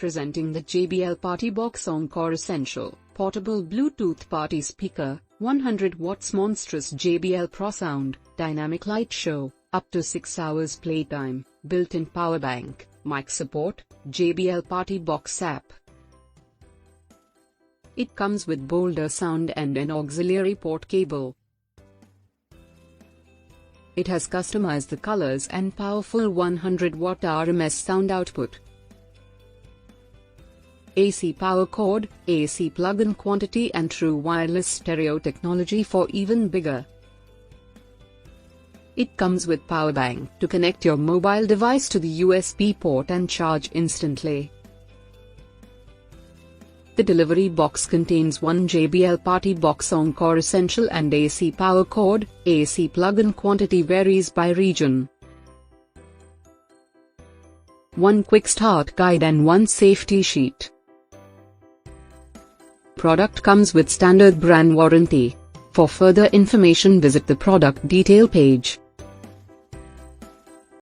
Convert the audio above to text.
Presenting the JBL PartyBox Encore Essential, Portable Bluetooth Party Speaker, 100 watts Monstrous JBL Pro Sound, Dynamic Light Show, up to 6 hours playtime, built-in power bank, mic support, JBL PartyBox app. It comes with bolder sound and an auxiliary port cable. It has customized the colors and powerful 100 watt RMS sound output. AC power cord, AC plug-in quantity and true wireless stereo technology for even bigger. It comes with power bank to connect your mobile device to the USB port and charge instantly. The delivery box contains one JBL PartyBox Encore Essential and AC power cord. AC plug-in quantity varies by region. One quick start guide and one safety sheet. Product comes with standard brand warranty. For further information visit the product detail page.